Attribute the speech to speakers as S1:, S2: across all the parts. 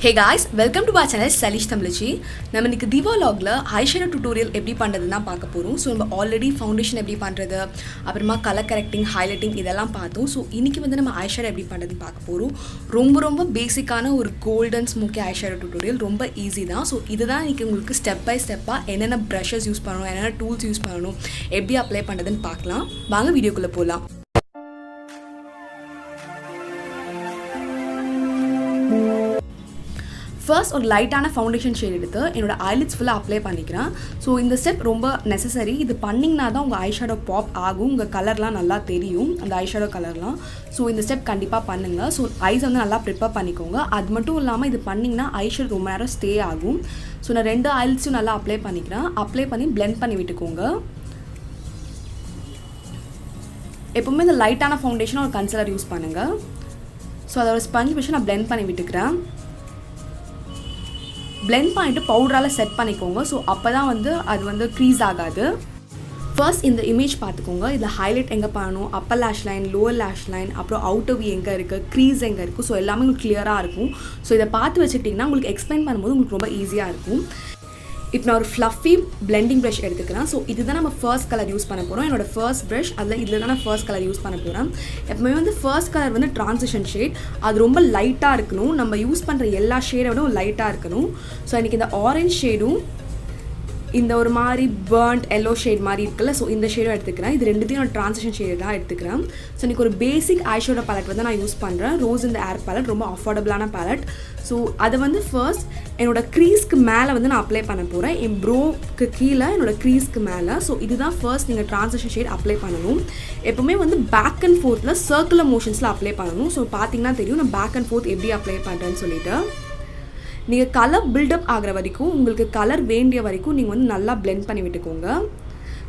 S1: Hey guys, welcome to our channel Tamizhachi. நம்ம இன்னைக்கு Diwalogல eyeshadow tutorial எப்படி பண்றதுன்னு தான் பார்க்க போறோம். சோ நம்ம ஆல்ரெடி ஃபவுண்டேஷன் எப்படி பண்றது, அப்புறமா கலர் கரெக்டிங், ஹைலைட்டிங் இதெல்லாம் பார்த்தோம். சோ இன்னைக்கு வந்து நம்ம eyeshadow எப்படி பண்றதுன்னு பார்க்க போறோம். ரொம்ப பேசிக்கான ஒரு golden smoky eyeshadow tutorial, ரொம்ப ஈஸி தான். சோ இதுதான் இன்னைக்கு உங்களுக்கு ஸ்டெப் பை ஸ்டெப்பா என்னென்ன brushes யூஸ் பண்ணனும், என்னென்ன டூல்ஸ் யூஸ் பண்ணனும், எப்படி அப்ளை பண்றதுன்னு பார்க்கலாம். வாங்க வீடியோக்குள்ள போலாம். First, ஒரு லைட்டான ஃபவுண்டேஷன் ஷேட் எடுத்து என்னோட ஐலிட்ஸ் ஃபுல்லாக அப்ளை பண்ணிக்கிறேன். ஸோ இந்த ஸ்டெப் ரொம்ப நெசசரி. இது பண்ணிங்கன்னா தான் உங்கள் ஐஷேடோ பாப் ஆகும், உங்கள் கலர்லாம் நல்லா தெரியும், அந்த ஐஷேடோ கலர்லாம். ஸோ இந்த ஸ்டெப் கண்டிப்பாக பண்ணுங்கள். ஸோ ஐஸ் வந்து நல்லா ப்ரிப்பேர் பண்ணிக்கோங்க. அது மட்டும் இல்லாமல் இது பண்ணிங்கன்னா ஐஷேடோ ரொம்ப நேரம் ஸ்டே ஆகும். ஸோ நான் 2 ஐலிட்ஸும் நல்லா அப்ளை பண்ணிக்கிறேன். அப்ளை பண்ணி பிளெண்ட் பண்ணி விட்டுக்கோங்க. எப்போவுமே இந்த லைட்டான ஃபவுண்டேஷன் ஒரு கன்சிலர் யூஸ் பண்ணுங்கள். ஸோ அதோட ஸ்பஞ்ச் வச்சு நான் பிளெண்ட் பண்ணி விட்டுக்கிறேன். பிளெண்ட் பண்ணிட்டு பவுடரால் செட் பண்ணிக்கோங்க. ஸோ அப்போ தான் வந்து அது வந்து க்ரீஸ் ஆகாது. ஃபர்ஸ்ட் இந்த இமேஜ் பார்த்துக்கோங்க. இதில் ஹைலைட் எங்கே பண்ணணும், அப்பர் லேஷ் லைன், லோவர் லேஷ் லைன், அப்புறம் அவுட்டர் வி எங்கே இருக்குது, க்ரீஸ் எங்கே இருக்குது. ஸோ எல்லாமே உங்களுக்கு கிளியராக இருக்கும். ஸோ இதை பார்த்து வச்சுக்கிட்டிங்கன்னா உங்களுக்கு எக்ஸ்பிளைன் பண்ணும்போது உங்களுக்கு ரொம்ப ஈஸியாக இருக்கும். இப்போ நான் ஒரு ஃப்ளஃபி பிளெண்டிங் ப்ரஷ் எடுத்துக்கிறேன். ஸோ இதுதான் நம்ம ஃபர்ஸ்ட் கலர் யூஸ் பண்ண போகிறோம். என்னோட ஃபர்ஸ்ட் ப்ரஷ் இதில் தான் நான் ஃபர்ஸ்ட் கலர் யூஸ் பண்ண போகிறேன். எப்பவுமே வந்து ஃபர்ஸ்ட் கலர் வந்து ட்ரான்சிஷன் ஷேட், அது ரொம்ப லைட்டாக இருக்கணும். நம்ம யூஸ் பண்ணுற எல்லா ஷேடை விட லைட்டாக இருக்கணும். ஸோ எனக்கு இந்த ஆரஞ்ச் ஷேடும் இந்த ஒரு மாதிரி பர்ன்ட் எல்லோ ஷேட் மாதிரி இருக்குல்ல, ஸோ இந்த ஷேடும் எடுத்துக்கிறேன். இது ரெண்டுத்தையும் நான் ட்ரான்சிஷன் ஷேடு தான் எடுத்துக்கிறேன். ஸோ எனக்கு ஒரு பேசிக் ஐஷேடோ பேலட் வந்து நான் யூஸ் பண்ணுறேன். ரோஸ் இந்த ஏர் பேலட், ரொம்ப அஃபோர்டபுளான பேலட். ஸோ அதை வந்து ஃபர்ஸ்ட் என்னோடய க்ரீஸ்க்கு மேலே வந்து நான் அப்ளை பண்ண போகிறேன். என் ப்ரோக்கு கீழே என்னோடய க்ரீஸ்க்கு மேலே. ஸோ இதுதான் ஃபர்ஸ்ட் நீங்கள் ட்ரான்சிஷன் ஷேட் அப்ளை பண்ணணும். எப்போவுமே வந்து பேக் அண்ட் ஃபோர்த்தில் சர்க்குலர் மோஷன்ஸில் அப்ளை பண்ணணும். ஸோ பார்த்தீங்கன்னா தெரியும் நான் பேக் அண்ட் ஃபோர்த் எப்படி அப்ளை பண்ணுறேன்னு சொல்லிட்டு. நீங்கள் கலர் பில்டப் ஆகிற வரைக்கும், உங்களுக்கு கலர் வேண்டிய வரைக்கும் நீங்கள் வந்து நல்லா பிளெண்ட் பண்ணி விட்டுக்கோங்க.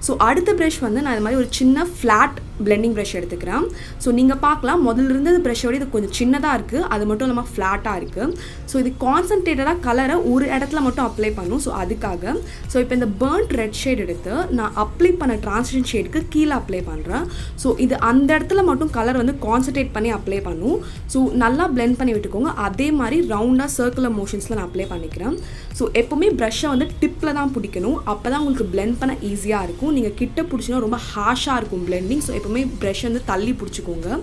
S1: ஸோ அடுத்த ப்ரஷ் வந்து நான் இது மாதிரி ஒரு சின்ன ஃப்ளாட் பிளெண்டிங் ப்ரஷ் எடுத்துக்கிறேன். ஸோ நீங்கள் பார்க்கலாம் முதல்ல இருந்தது ப்ரஷோட இது கொஞ்சம் சின்னதாக இருக்குது, அது மட்டும் இல்லாமல் ஃப்ளாட்டாக இருக்குது. ஸோ இது கான்சன்ட்ரேட்டடாக கலரை ஒரு இடத்துல மட்டும் அப்ளை பண்ணும். ஸோ அதுக்காக ஸோ இப்போ இந்த பர்ன்ட் ரெட் ஷேட் எடுத்து நான் அப்ளை பண்ண ட்ரான்சிஷன் ஷேடுக்கு கீழே அப்ளை பண்ணுறேன். ஸோ இது அந்த இடத்துல மட்டும் கலர் வந்து கான்சன்ட்ரேட் பண்ணி அப்ளை பண்ணும். ஸோ நல்லா பிளெண்ட் பண்ணி விட்டுக்கோங்க. அதே மாதிரி ரவுண்டாக சர்க்குலர் மோஷன்ஸில் நான் அப்ளை பண்ணிக்கிறேன். ஸோ எப்போவுமே ப்ரஷ்ஷை வந்து டிப்பில் தான் பிடிக்கணும். அப்போ தான் உங்களுக்கு பிளெண்ட் பண்ண ஈஸியாக இருக்கும். நீங்கள் கிட்ட பிடிச்சினா ரொம்ப ஹாஷாக இருக்கும் பிளெண்டிங். ஸோ எப்போவுமே ப்ரஷ் வந்து தள்ளி பிடிச்சிக்கோங்க.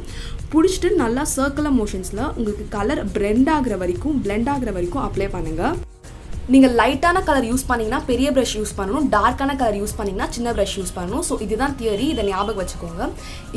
S1: பிடிச்சிட்டு நல்லா சர்க்குலர் மோஷன்ஸில் உங்களுக்கு கலர் பிளெண்ட் ஆகிற வரைக்கும் அப்ளை பண்ணுங்கள். நீங்கள் லைட்டான கலர் யூஸ் பண்ணிங்கன்னா பெரிய ப்ரஷ் யூஸ் பண்ணணும், டார்க்கான கலர் யூஸ் பண்ணிங்கன்னா சின்ன ப்ரஷ் யூஸ் பண்ணணும். ஸோ இதுதான் தியரி, இதை ஞாபகம் வச்சுக்கோங்க.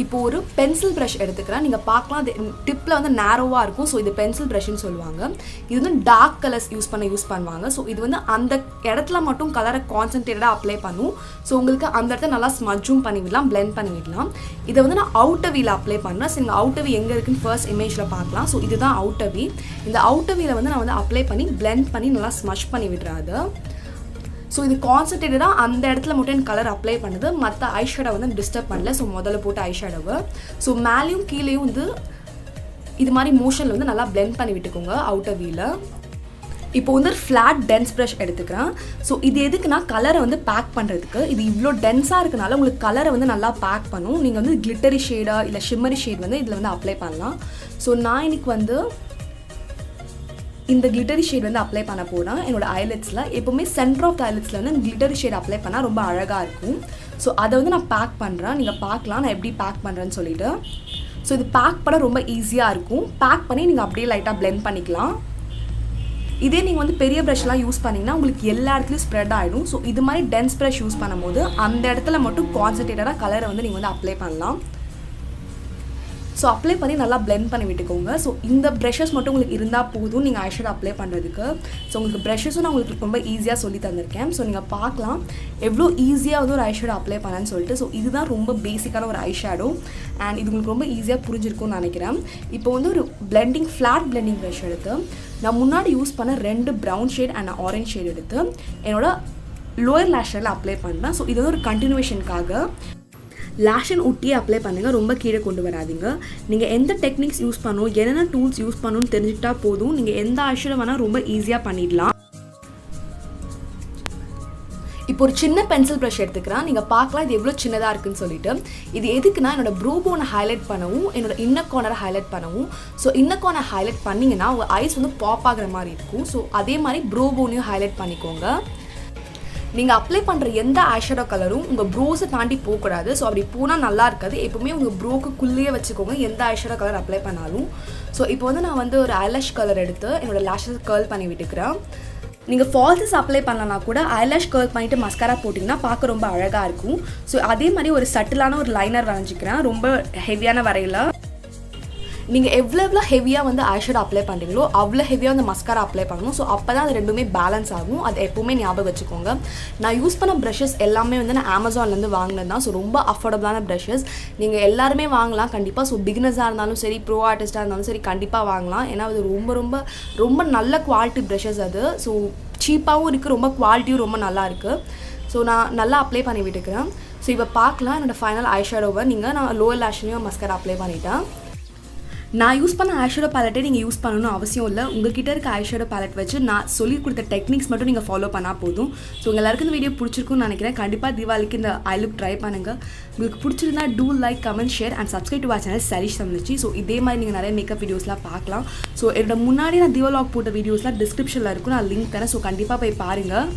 S1: இப்போ ஒரு பென்சில் ப்ரஷ் எடுத்துக்கிறேன். நீங்கள் பார்க்கலாம் அது டிப்பில் வந்து நேரோவாக இருக்கும். ஸோ இது பென்சில் ப்ரஷ்ன்னு சொல்லுவாங்க. இது வந்து டார்க் கலர்ஸ் யூஸ் பண்ணுவாங்க. ஸோ இது வந்து அந்த இடத்துல மட்டும் கலரை கான்சன்ட்ரேட்டடாக அப்ளை பண்ணும். ஸோ உங்களுக்கு அந்த இடத்துல நல்லா ஸ்மஜ்ஜும் பண்ணிவிடலாம், பிளெண்ட் பண்ணிவிடலாம். இதை வந்து நான் அவுட்டர் வீல அப்ளை பண்ணுறேன். ஸோ இந்த அவுட்டர் வீ எங்கே இருக்குன்னு ஃபர்ஸ்ட் இமேஜில் பார்க்கலாம். ஸோ இதுதான் அவுட்டர் வீ. இந்த அவுட்டர் வீல வந்து நான் வந்து அப்ளை பண்ணி பிளெண்ட் பண்ணி நல்லா ஸ்மஷ் பண்ணி விடுறாது. ஸோ இது கான்சன்ட்ரேட்டடாக அந்த இடத்துல மட்டும் என் கலர் அப்ளை பண்ணுது, மற்ற ஐஷேடோ வந்து டிஸ்டர்ப் பண்ணல. ஸோ முதல்ல போட்டு ஐஷேடோவை ஸோ மேலேயும் கீழேயும் வந்து இது மாதிரி மோஷனில் வந்து நல்லா பிளெண்ட் பண்ணி விட்டுக்கோங்க அவுட்டர் வீல. இப்போ வந்து ஃப்ளாட் டென்ஸ் ப்ரஷ் எடுத்துக்கிறேன். ஸோ இது எதுக்குன்னா கலரை வந்து பேக் பண்ணுறதுக்கு. இது இவ்வளோ டென்ஸாக இருக்கனால உங்களுக்கு கலரை வந்து நல்லா பேக் பண்ணும். நீங்கள் வந்து கிளிட்டரி ஷேடாக இல்லை ஷிம்மரி ஷேட் வந்து இதில் வந்து அப்ளை பண்ணலாம். ஸோ நான் இன்னைக்கு வந்து இந்த கிளிட்டரி ஷேட் வந்து அப்ளை பண்ண போகிறேன் என்னோட ஐலட்ஸில். எப்போவுமே சென்டர் ஆஃப் த ஐலட்ஸில் வந்து கிளிட்டரி ஷேட் அப்ளை பண்ணால் ரொம்ப அழகாக இருக்கும். ஸோ அதை வந்து நான் பேக் பண்ணுறேன். நீங்கள் பார்க்கலாம் நான் எப்படி பேக் பண்ணுறேன்னு சொல்லிட்டு. ஸோ இது பேக் பண்ண ரொம்ப ஈஸியாக இருக்கும். பேக் பண்ணி நீங்கள் அப்படியே லைட்டாக பிளெண்ட் பண்ணிக்கலாம். இதே நீங்கள் வந்து பெரிய ப்ரஷ்லாம் யூஸ் பண்ணிங்கன்னா உங்களுக்கு எல்லா இடத்துலையும் ஸ்ப்ரெட் ஆகிடும். ஸோ இது மாதிரி டென்ஸ் ப்ரஷ் யூஸ் பண்ணும்போது அந்த இடத்துல மட்டும் கான்சன்ட்ரேட்டடாக கலரை வந்து நீங்கள் வந்து அப்ளை பண்ணலாம். ஸோ அப்ளை பண்ணி நல்லா பிளெண்ட் பண்ணி விட்டுக்கோங்க. ஸோ இந்த ப்ரஷஸ் மட்டும் உங்களுக்கு இருந்தால் போதும் நீங்கள் ஐஷேடோ அப்ளை பண்ணுறதுக்கு. ஸோ உங்களுக்கு ப்ரஷஸும் நான் உங்களுக்கு ரொம்ப ஈஸியாக சொல்லி தந்திருக்கேன். ஸோ நீங்கள் பார்க்கலாம் எவ்வளோ ஈஸியாக வந்து ஒரு ஐஷேடோ அப்ளை பண்ணேன்னு சொல்லிட்டு. ஸோ இதுதான் ரொம்ப பேசிக்கான ஒரு ஐஷேடோ அண்ட் இது உங்களுக்கு ரொம்ப ஈஸியாக புரிஞ்சிருக்கும்னு நினைக்கிறேன். இப்போ வந்து ஒரு ஃப்ளாட் பிளெண்டிங் ப்ரஷ் எடுத்து நான் முன்னாடி யூஸ் பண்ண 2 brown shade and orange shade எடுத்து என்னோட லோயர் லேஷில் அப்ளை பண்ணுறேன். ஸோ இது வந்து ஒரு கண்டினியூவேஷனுக்காக லேஷன் ஒட்டியே அப்ளை பண்ணுங்கள், ரொம்ப கீழே கொண்டு வராதிங்க. நீங்கள் எந்த டெக்னிக்ஸ் யூஸ் பண்ணணும், என்னென்ன டூல்ஸ் யூஸ் பண்ணணும்னு தெரிஞ்சுக்கிட்டா போதும். நீங்கள் எந்த ஐஷேடோ வேணால் ரொம்ப ஈஸியாக பண்ணிடலாம். இப்போ ஒரு சின்ன பென்சில் ப்ரஷ் எடுத்துக்கிறேன். நீங்கள் பார்க்கலாம் இது எவ்வளோ சின்னதாக இருக்குன்னு சொல்லிட்டு. இது எதுக்குன்னா என்னோட ப்ரோ போனை ஹைலைட் பண்ணவும் என்னோட இன்னர் கார்னரை ஹைலைட் பண்ணவும். ஸோ இன்னர் கார்னர் ஹைலைட் பண்ணிங்கன்னா உங்கள் ஐஸ் வந்து பாப் ஆகிற மாதிரி இருக்கும். ஸோ அதே மாதிரி ப்ரோ போனையும் ஹைலைட் பண்ணிக்கோங்க. நீங்கள் அப்ளை பண்ணுற எந்த ஐஷேடோ கலரும் உங்கள் ப்ரோஸை தாண்டி போகக்கூடாது. ஸோ அப்படி போனால் நல்லா இருக்காது. எப்போவுமே உங்கள் ப்ரோக்குள்ளேயே வச்சுக்கோங்க எந்த ஐஷேடோ கலர் அப்ளை பண்ணாலும். ஸோ இப்போ வந்து நான் வந்து ஒரு ஐலாஷ் கலர் எடுத்து என்னோடய லேஷஸ் கர்ல் பண்ணி விட்டுக்கிறேன். நீங்கள் ஃபால்ஸஸ் அப்ளை பண்ணலனா கூட ஐலாஷ் கர்ல் பண்ணிவிட்டு மஸ்காரா போட்டிங்கன்னா பார்க்க ரொம்ப அழகாக இருக்கும். ஸோ அதே மாதிரி ஒரு சட்டிலான ஒரு லைனர் வரைஞ்சிக்கிறேன். ரொம்ப ஹெவியான வரையில் நீங்கள் எவ்வளோ ஹெவியாக வந்து ஐஷேடோ அப்ளை பண்ணுறீங்களோ அவ்வளோ ஹெவியாக வந்து மஸ்காரா அப்ளை பண்ணணும். ஸோ அப்போ தான் அது ரெண்டுமே பேலன்ஸ் ஆகும். அது எப்போவுமே ஞாபகம் வச்சுக்கோங்க. நான் யூஸ் பண்ண ப்ரஷஸ் எல்லாமே வந்து நான் அமேசான்லேருந்து வாங்கினது தான். ஸோ ரொம்ப அஃபோர்டபுளான ப்ரஷஸ். நீங்கள் எல்லாருமே வாங்கலாம் கண்டிப்பாக. ஸோ பிகினர்ஸாக இருந்தாலும் சரி, ப்ரோ ஆர்டிஸ்ட்டாக இருந்தாலும் சரி கண்டிப்பாக வாங்கலாம். ஏன்னா அது ரொம்ப ரொம்ப ரொம்ப நல்ல குவாலிட்டி ப்ரஷஸ் அது. ஸோ சீப்பாகவும் இருக்குது, ரொம்ப குவாலிட்டியும் ரொம்ப நல்லா இருக்குது. ஸோ நான் நல்லா அப்ளை பண்ணி விட்டுக்கிறேன். ஸோ இப்போ பார்க்கலாம் என்னோடய ஃபைனல் ஐஷேடோவை. நான் லோவர் லேஷ்லேயும் மஸ்காரா அப்ளை பண்ணிட்டேன். நான் யூஸ் பண்ண ஐஷேடோ பேலட்டே நீங்கள் யூஸ் பண்ணணும்னு அவசியம் இல்லை. உங்கள்கிட்ட இருக்க ஐஷேடோ பேலட் வச்சு நான் சொல்லி கொடுத்த டெக்னிக்ஸ் மட்டும் நீங்கள் ஃபாலோ பண்ணால் போதும். ஸோ உங்கள் எல்லாருக்கும் இந்த வீடியோ பிடிச்சிருக்குன்னு நினைக்கிறேன். கண்டிப்பாக தீபாவளிக்கு இந்த ஐ லுக் ட்ரை பண்ணுங்கள். உங்களுக்கு பிடிச்சிருந்தா do like, comment, share and subscribe to our channel சரிஷ் தமிழ்ச்சி. ஸோ இதே மாதிரி நீங்கள் நிறைய மேக்கப் வீடியோஸ்லாம் பார்க்கலாம். ஸோ என்னோட முன்னாடி நான் Diwalog போட்ட வீடியோஸ்லாம் டிஸ்கிரிப்ஷனில் இருக்கும். நான் லிங்க் தரேன். ஸோ கண்டிப்பாக போய் பாருங்கள்.